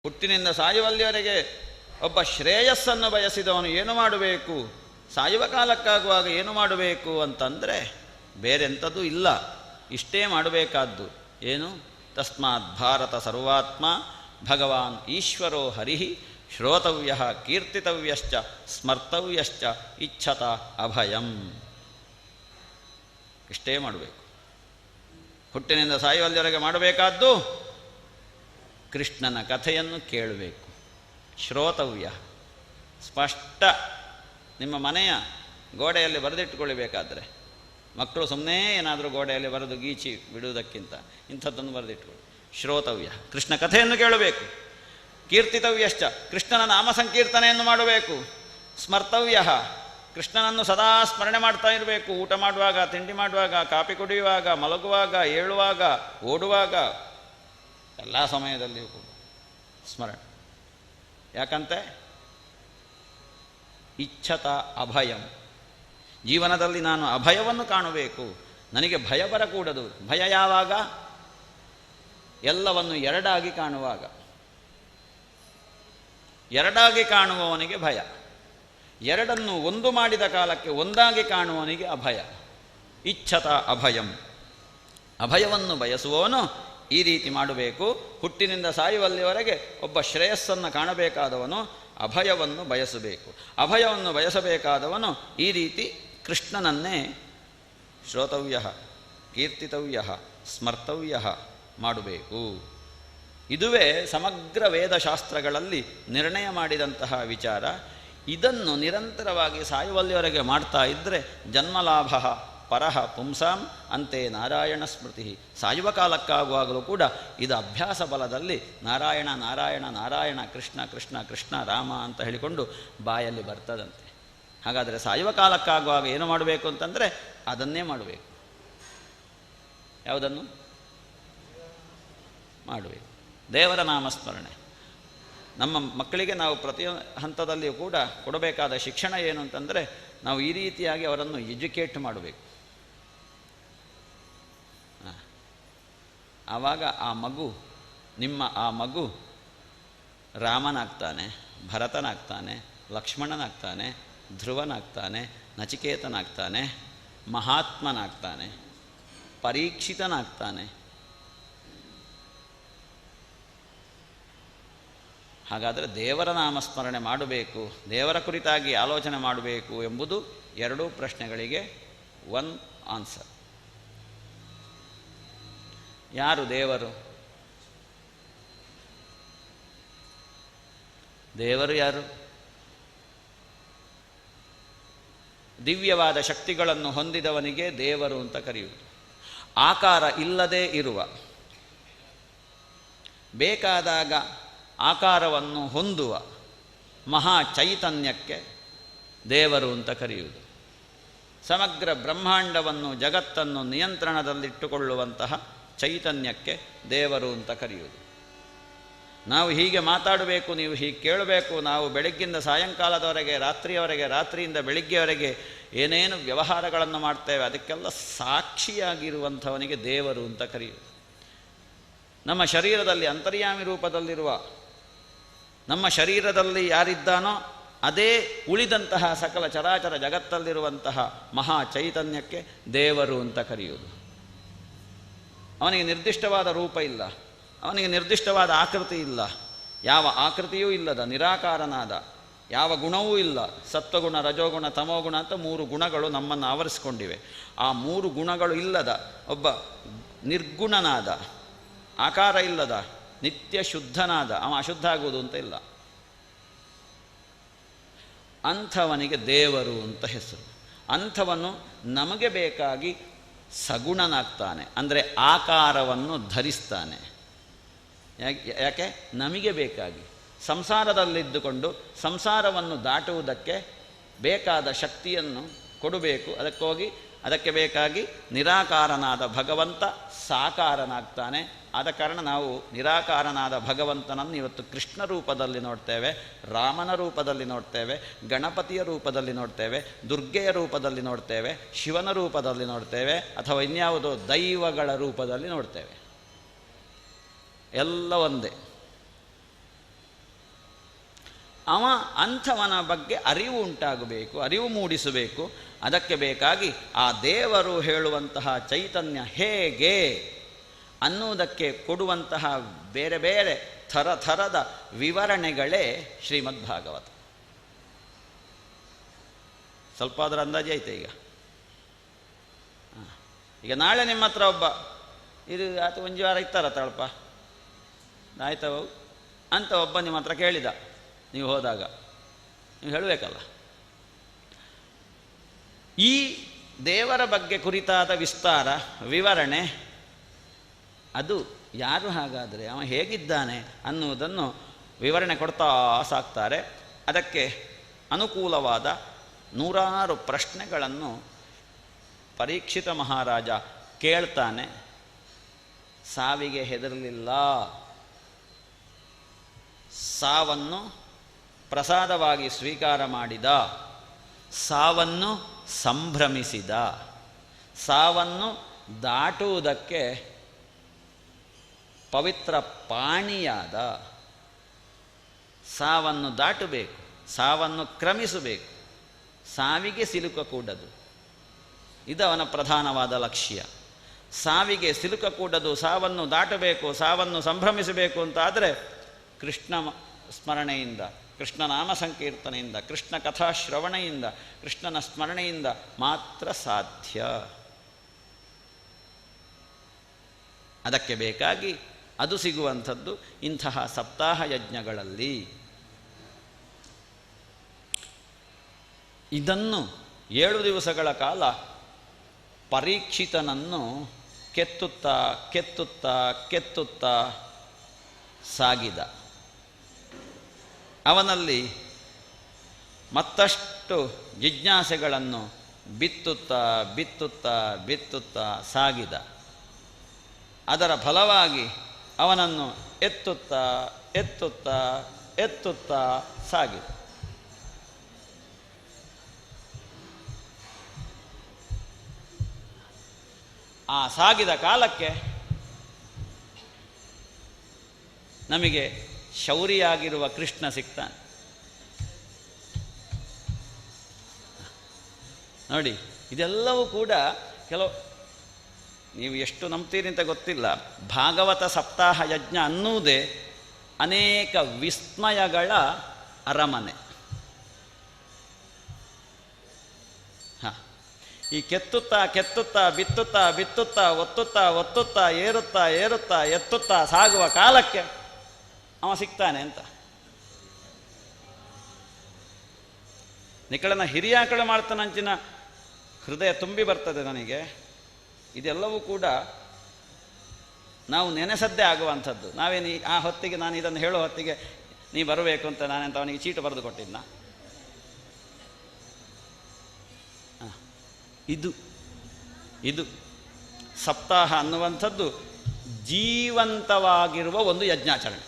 ಹುಟ್ಟಿನಿಂದ ಸಾಯುವಲ್ಲಿವರೆಗೆ ಒಬ್ಬ ಶ್ರೇಯಸ್ಸನ್ನು ಬಯಸಿದವನು ಏನು ಮಾಡಬೇಕು, ಸಾಯುವ ಕಾಲಕ್ಕಾಗುವಾಗ ಏನು ಮಾಡಬೇಕು ಅಂತಂದರೆ ಬೇರೆಂಥದ್ದು ಇಲ್ಲ, ಇಷ್ಟೇ ಮಾಡಬೇಕಾದ್ದು. ಏನು? ತಸ್ಮಾತ್ ಭಾರತ ಸರ್ವಾತ್ಮ ಭಗವಾನ್ ಈಶ್ವರೋ ಹರಿಃ ಶ್ರೋತವ್ಯ ಕೀರ್ತಿತವ್ಯಶ್ಚ ಸ್ಮರ್ತವ್ಯಶ್ಚ ಇಚ್ಛತ ಅಭಯಂ. ಇಷ್ಟೇ ಮಾಡಬೇಕು. ಹುಟ್ಟಿನಿಂದ ಸಾಯುವಲ್ಲಿವರೆಗೆ ಮಾಡಬೇಕಾದ್ದು ಕೃಷ್ಣನ ಕಥೆಯನ್ನು ಕೇಳಬೇಕು. ಶ್ರೋತವ್ಯ ಸ್ಪಷ್ಟ ನಿಮ್ಮ ಮನೆಯ ಗೋಡೆಯಲ್ಲಿ ಬರೆದಿಟ್ಟುಕೊಳ್ಳಬೇಕಾದ್ರೆ, ಮಕ್ಕಳು ಸುಮ್ಮನೆ ಏನಾದರೂ ಗೋಡೆಯಲ್ಲಿ ಬರೆದು ಗೀಚಿ ಬಿಡುವುದಕ್ಕಿಂತ ಇಂಥದ್ದನ್ನು ಬರೆದಿಟ್ಕೊಳ್ಳಿ. ಶ್ರೋತವ್ಯ ಕೃಷ್ಣ ಕಥೆಯನ್ನು ಕೇಳಬೇಕು. ಕೀರ್ತಿತವ್ಯಶ್ಚ ಕೃಷ್ಣನ ನಾಮ ಸಂಕೀರ್ತನೆಯನ್ನು ಮಾಡಬೇಕು. ಸ್ಮರ್ತವ್ಯ ಕೃಷ್ಣನನ್ನು ಸದಾ ಸ್ಮರಣೆ ಮಾಡ್ತಾ ಇರಬೇಕು. ಊಟ ಮಾಡುವಾಗ, ತಿಂಡಿ ಮಾಡುವಾಗ, ಕಾಫಿ ಕುಡಿಯುವಾಗ, ಮಲಗುವಾಗ, ಏಳುವಾಗ, ಓಡುವಾಗ, ಎಲ್ಲ ಸಮಯದಲ್ಲಿಯೂ ಕೂಡ ಸ್ಮರಣೆ. ಯಾಕಂತೆ ಇಚ್ಛತ ಅಭಯಂ, ಜೀವನದಲ್ಲಿ ನಾನು ಅಭಯವನ್ನು ಕಾಣಬೇಕು, ನನಗೆ ಭಯ ಬರಕೂಡದು. ಭಯ ಯಾವಾಗ? ಎಲ್ಲವನ್ನು ಎರಡಾಗಿ ಕಾಣುವಾಗ. ಎರಡಾಗಿ ಕಾಣುವವನಿಗೆ ಭಯ, ಎರಡನ್ನು ಒಂದು ಮಾಡಿದ ಕಾಲಕ್ಕೆ ಒಂದಾಗಿ ಕಾಣುವವನಿಗೆ ಅಭಯ. ಇಚ್ಛತ ಅಭಯಂ, ಅಭಯವನ್ನು ಬಯಸುವವನು ಈ ರೀತಿ ಮಾಡಬೇಕು. ಹುಟ್ಟಿನಿಂದ ಸಾಯುವಲ್ಲಿವರೆಗೆ ಒಬ್ಬ ಶ್ರೇಯಸ್ಸನ್ನು ಕಾಣಬೇಕಾದವನು ಅಭಯವನ್ನು ಬಯಸಬೇಕು. ಅಭಯವನ್ನು ಬಯಸಬೇಕಾದವನು ಈ ರೀತಿ ಕೃಷ್ಣನನ್ನೇ ಶ್ರೋತವ್ಯ ಕೀರ್ತಿತವ್ಯ ಸ್ಮರ್ತವ್ಯ ಮಾಡಬೇಕು. ಇದುವೇ ಸಮಗ್ರ ವೇದಶಾಸ್ತ್ರಗಳಲ್ಲಿ ನಿರ್ಣಯ ಮಾಡಿದಂತಹ ವಿಚಾರ. ಇದನ್ನು ನಿರಂತರವಾಗಿ ಸಾಯುವಲ್ಲಿವರೆಗೆ ಮಾಡ್ತಾ ಇದ್ದರೆ ಜನ್ಮಲಾಭ ಪರಹ ಪುಂಸಾಂ ಅಂತೆ ನಾರಾಯಣ ಸ್ಮೃತಿ. ಸಾಯುವ ಕಾಲಕ್ಕಾಗುವಾಗಲೂ ಕೂಡ ಇದು ಅಭ್ಯಾಸ ಬಲದಲ್ಲಿ ನಾರಾಯಣ ನಾರಾಯಣ ನಾರಾಯಣ ಕೃಷ್ಣ ಕೃಷ್ಣ ಕೃಷ್ಣ ರಾಮ ಅಂತ ಹೇಳಿಕೊಂಡು ಬಾಯಲ್ಲಿ ಬರ್ತದಂತೆ. ಹಾಗಾದರೆ ಸಾಯುವ ಕಾಲಕ್ಕಾಗುವಾಗ ಏನು ಮಾಡಬೇಕು ಅಂತಂದರೆ ಅದನ್ನೇ ಮಾಡಬೇಕು. ಯಾವುದನ್ನು ಮಾಡಬೇಕು? ದೇವರ ನಾಮಸ್ಮರಣೆ. ನಮ್ಮ ಮಕ್ಕಳಿಗೆ ನಾವು ಪ್ರತಿ ಹಂತದಲ್ಲಿಯೂ ಕೂಡ ಕೊಡಬೇಕಾದ ಶಿಕ್ಷಣ ಏನು ಅಂತಂದರೆ ನಾವು ಈ ರೀತಿಯಾಗಿ ಅವರನ್ನು ಎಜುಕೇಟ್ ಮಾಡಬೇಕು. ಆವಾಗ ಆ ಮಗು ರಾಮನಾಗ್ತಾನೆ, ಭರತನಾಗ್ತಾನೆ, ಲಕ್ಷ್ಮಣನಾಗ್ತಾನೆ, ಧ್ರುವನಾಗ್ತಾನೆ, ನಚಿಕೇತನಾಗ್ತಾನೆ, ಮಹಾತ್ಮನಾಗ್ತಾನೆ, ಪರೀಕ್ಷಿತನಾಗ್ತಾನೆ. ಹಾಗಾದರೆ ದೇವರ ನಾಮಸ್ಮರಣೆ ಮಾಡಬೇಕು, ದೇವರ ಕುರಿತಾಗಿ ಆಲೋಚನೆ ಮಾಡಬೇಕು ಎಂಬುದು ಎರಡೂ ಪ್ರಶ್ನೆಗಳಿಗೆ ಒನ್ ಆನ್ಸರ್. ಯಾರು ದೇವರು? ದೇವರು ಯಾರು? ದಿವ್ಯವಾದ ಶಕ್ತಿಗಳನ್ನು ಹೊಂದಿದವನಿಗೆ ದೇವರು ಅಂತ ಕರೆಯುವುದು. ಆಕಾರ ಇಲ್ಲದೇ ಇರುವ, ಬೇಕಾದಾಗ ಆಕಾರವನ್ನು ಹೊಂದುವ ಮಹಾ ಚೈತನ್ಯಕ್ಕೆ ದೇವರು ಅಂತ ಕರೆಯುವುದು. ಸಮಗ್ರ ಬ್ರಹ್ಮಾಂಡವನ್ನು ಜಗತ್ತನ್ನು ನಿಯಂತ್ರಣದಲ್ಲಿಟ್ಟುಕೊಳ್ಳುವಂತಹ ಚೈತನ್ಯಕ್ಕೆ ದೇವರು ಅಂತ ಕರೆಯುವುದು. ನಾವು ಹೀಗೆ ಮಾತಾಡಬೇಕು, ನೀವು ಹೀಗೆ ಕೇಳಬೇಕು, ನಾವು ಬೆಳಗ್ಗಿಂದ ಸಾಯಂಕಾಲದವರೆಗೆ ರಾತ್ರಿಯವರೆಗೆ, ರಾತ್ರಿಯಿಂದ ಬೆಳಗ್ಗೆಯವರೆಗೆ ಏನೇನು ವ್ಯವಹಾರಗಳನ್ನು ಮಾಡ್ತೇವೆ ಅದಕ್ಕೆಲ್ಲ ಸಾಕ್ಷಿಯಾಗಿರುವಂಥವನಿಗೆ ದೇವರು ಅಂತ ಕರೆಯುವುದು. ನಮ್ಮ ಶರೀರದಲ್ಲಿ ಅಂತರ್ಯಾಮಿ ರೂಪದಲ್ಲಿರುವ, ನಮ್ಮ ಶರೀರದಲ್ಲಿ ಯಾರಿದ್ದಾನೋ ಅದೇ ಉಳಿದಂತಹ ಸಕಲ ಚರಾಚರ ಜಗತ್ತಲ್ಲಿರುವಂತಹ ಮಹಾ ಚೈತನ್ಯಕ್ಕೆ ದೇವರು ಅಂತ ಕರೆಯುವುದು. ಅವನಿಗೆ ನಿರ್ದಿಷ್ಟವಾದ ರೂಪ ಇಲ್ಲ, ಅವನಿಗೆ ನಿರ್ದಿಷ್ಟವಾದ ಆಕೃತಿ ಇಲ್ಲ, ಯಾವ ಆಕೃತಿಯೂ ಇಲ್ಲದ ನಿರಾಕಾರನಾದ, ಯಾವ ಗುಣವೂ ಇಲ್ಲ. ಸತ್ವಗುಣ, ರಜೋಗುಣ, ತಮೋಗುಣ ಅಂತ 3 ಗುಣಗಳು ನಮ್ಮನ್ನು ಆವರಿಸಿಕೊಂಡಿವೆ. ಆ 3 ಗುಣಗಳು ಇಲ್ಲದ ಒಬ್ಬ ನಿರ್ಗುಣನಾದ, ಆಕಾರ ಇಲ್ಲದ, ನಿತ್ಯ ಶುದ್ಧನಾದ, ಅವ ಅಶುದ್ಧ ಆಗುವುದು ಅಂತ ಇಲ್ಲ, ಅಂಥವನಿಗೆ ದೇವರು ಅಂತ ಹೆಸರು. ಅಂಥವನು ನಮಗೆ ಬೇಕಾಗಿ ಸಗುಣನಾಗ್ತಾನೆ, ಅಂದರೆ ಆಕಾರವನ್ನು ಧರಿಸ್ತಾನೆ. ಯಾಕೆ? ನಮಗೆ ಬೇಕಾಗಿ ಸಂಸಾರದಲ್ಲಿದ್ದುಕೊಂಡು ಸಂಸಾರವನ್ನು ದಾಟುವುದಕ್ಕೆ ಬೇಕಾದ ಶಕ್ತಿಯನ್ನು ಕೊಡಬೇಕು. ಅದಕ್ಕೆ ಬೇಕಾಗಿ ನಿರಾಕಾರನಾದ ಭಗವಂತ ಸಾಕಾರನಾಗ್ತಾನೆ. ಆದ ಕಾರಣ ನಾವು ನಿರಾಕಾರನಾದ ಭಗವಂತನನ್ನು ಇವತ್ತು ಕೃಷ್ಣ ರೂಪದಲ್ಲಿ ನೋಡ್ತೇವೆ, ರಾಮನ ರೂಪದಲ್ಲಿ ನೋಡ್ತೇವೆ, ಗಣಪತಿಯ ರೂಪದಲ್ಲಿ ನೋಡ್ತೇವೆ, ದುರ್ಗೆಯ ರೂಪದಲ್ಲಿ ನೋಡ್ತೇವೆ, ಶಿವನ ರೂಪದಲ್ಲಿ ನೋಡ್ತೇವೆ, ಅಥವಾ ಇನ್ಯಾವುದೋ ದೈವಗಳ ರೂಪದಲ್ಲಿ ನೋಡ್ತೇವೆ. ಎಲ್ಲ ಒಂದೇ. ಅಂಥವನ ಬಗ್ಗೆ ಅರಿವು ಉಂಟಾಗಬೇಕು, ಅರಿವು ಮೂಡಿಸಬೇಕು. ಅದಕ್ಕೆ ಬೇಕಾಗಿ ಆ ದೇವರು ಹೇಳುವಂತಹ ಚೈತನ್ಯ ಹೇಗೆ ಅನ್ನುವುದಕ್ಕೆ ಕೊಡುವಂತಹ ಬೇರೆ ಬೇರೆ ಥರದ ವಿವರಣೆಗಳೇ ಶ್ರೀಮದ್ಭಾಗವತ. ಸ್ವಲ್ಪ ಅದರ ಅಂದಾಜು ಐತೆ ಈಗ ನಾಳೆ ನಿಮ್ಮ ಹತ್ರ ಒಬ್ಬ ಇದು ಆತ ಒಂದು ವಾರ ಇತ್ತಾರ ತಳಪ ಆಯ್ತವು ಅಂತ ಒಬ್ಬ ನಿಮ್ಮ ಹತ್ರ ಕೇಳಿದ, ನೀವು ಹೋದಾಗ ನೀವು ಹೇಳಬೇಕಲ್ಲ, ಈ ದೇವರ ಬಗ್ಗೆ ಕುರಿತಾದ ವಿಸ್ತಾರ ವಿವರಣೆ ಅದು ಯಾರು ಹಾಗಾದರೆ ಅವ ಹೇಗಿದ್ದಾನೆ ಅನ್ನುವುದನ್ನು ವಿವರಣೆ ಕೊಡ್ತಾ ಸಾಕ್ತಾರೆ. ಅದಕ್ಕೆ ಅನುಕೂಲವಾದ ನೂರಾರು ಪ್ರಶ್ನೆಗಳನ್ನು ಪರೀಕ್ಷಿತ ಮಹಾರಾಜ ಕೇಳ್ತಾನೆ. ಸಾವಿಗೆ ಹೆದರಲಿಲ್ಲ, ಸಾವನ್ನು ಪ್ರಸಾದವಾಗಿ ಸ್ವೀಕಾರ ಮಾಡಿದ, ಸಾವನ್ನು ಸಂಭ್ರಮಿಸಿದ, ಸಾವನ್ನು ದಾಟುವುದಕ್ಕೆ ಪವಿತ್ರ ಪಾಣಿಯಾದ. ಸಾವನ್ನು ದಾಟಬೇಕು, ಸಾವನ್ನು ಕ್ರಮಿಸಬೇಕು, ಸಾವಿಗೆ ಸಿಲುಕಕೂಡದು. ಇದು ಅವನ ಪ್ರಧಾನವಾದ ಲಕ್ಷ್ಯ. ಸಾವಿಗೆ ಸಿಲುಕಕೂಡದು, ಸಾವನ್ನು ದಾಟಬೇಕು, ಸಾವನ್ನು ಸಂಭ್ರಮಿಸಬೇಕು ಅಂತಾದರೆ ಕೃಷ್ಣ ಸ್ಮರಣೆಯಿಂದ, ಕೃಷ್ಣ ನಾಮ ಸಂಕೀರ್ತನೆಯಿಂದ, ಕೃಷ್ಣ ಕಥಾಶ್ರವಣೆಯಿಂದ, ಕೃಷ್ಣನ ಸ್ಮರಣೆಯಿಂದ ಮಾತ್ರ ಸಾಧ್ಯ. ಅದಕ್ಕೆ ಬೇಕಾಗಿ ಅದು ಸಿಗುವಂಥದ್ದು ಇಂತಹ ಸಪ್ತಾಹ ಯಜ್ಞಗಳಲ್ಲಿ. ಇದನ್ನು 7 ದಿವಸಗಳ ಕಾಲ ಪರೀಕ್ಷಿತನನ್ನು ಕೆತ್ತುತ್ತಾ ಕೆತ್ತುತ್ತಾ ಕೆತ್ತುತ್ತಾ ಸಾಗಿದ. ಅವನಲ್ಲಿ ಮತ್ತಷ್ಟು ಜಿಜ್ಞಾಸೆಗಳನ್ನು ಬಿತ್ತುತ್ತಾ ಬಿತ್ತುತ್ತಾ ಬಿತ್ತುತ್ತಾ ಸಾಗಿದ. ಅದರ ಫಲವಾಗಿ ಅವನನ್ನು ಎತ್ತುತ್ತಾ ಎತ್ತುತ್ತಾ ಎತ್ತುತ್ತಾ ಸಾಗಿದ. ಆ ಸಾಗಿದ ಕಾಲಕ್ಕೆ ನಮಗೆ ಶೌರಿಯಾಗಿರುವ ಕೃಷ್ಣ ಸಿಗ್ತಾನೆ. ನೋಡಿ, ಇದೆಲ್ಲವೂ ಕೂಡ ಕೆಲವು ನೀವು ಎಷ್ಟು ನಂಬ್ತೀರಿ ಅಂತ ಗೊತ್ತಿಲ್ಲ. ಭಾಗವತ ಸಪ್ತಾಹ ಯಜ್ಞ ಅನ್ನುವುದೇ ಅನೇಕ ವಿಸ್ಮಯಗಳ ಅರಮನೆ. ಈ ಕೆತ್ತುತ್ತಾ ಕೆತ್ತುತ್ತಾ ಬಿತ್ತುತ್ತಾ ಬಿತ್ತುತ್ತಾ ಒತ್ತುತ್ತಾ ಒತ್ತುತ್ತಾ ಏರುತ್ತಾ ಏರುತ್ತಾ ಎತ್ತುತ್ತಾ ಸಾಗುವ ಕಾಲಕ್ಕೆ ಅವ ಸಿಗ್ತಾನೆ ಅಂತ. ನಿಕಳನ ಹಿರಿಯಾಕಳ ಮಾಡ್ತಾನಂಚಿನ ಹೃದಯ ತುಂಬಿ ಬರ್ತದೆ ನನಗೆ. ಇದೆಲ್ಲವೂ ಕೂಡ ನಾವು ನೆನೆಸದ್ದೇ ಆಗುವಂಥದ್ದು. ನಾವೇನು ಆ ಹೊತ್ತಿಗೆ, ನಾನು ಇದನ್ನು ಹೇಳೋ ಹೊತ್ತಿಗೆ ನೀ ಬರಬೇಕು ಅಂತ ನಾನಂತ ಅವನಿಗೆ ಚೀಟು ಬರೆದು ಕೊಟ್ಟಿದ್ನ. ಇದು ಸಪ್ತಾಹ ಅನ್ನುವಂಥದ್ದು ಜೀವಂತವಾಗಿರುವ ಒಂದು ಯಜ್ಞಾಚರಣೆ.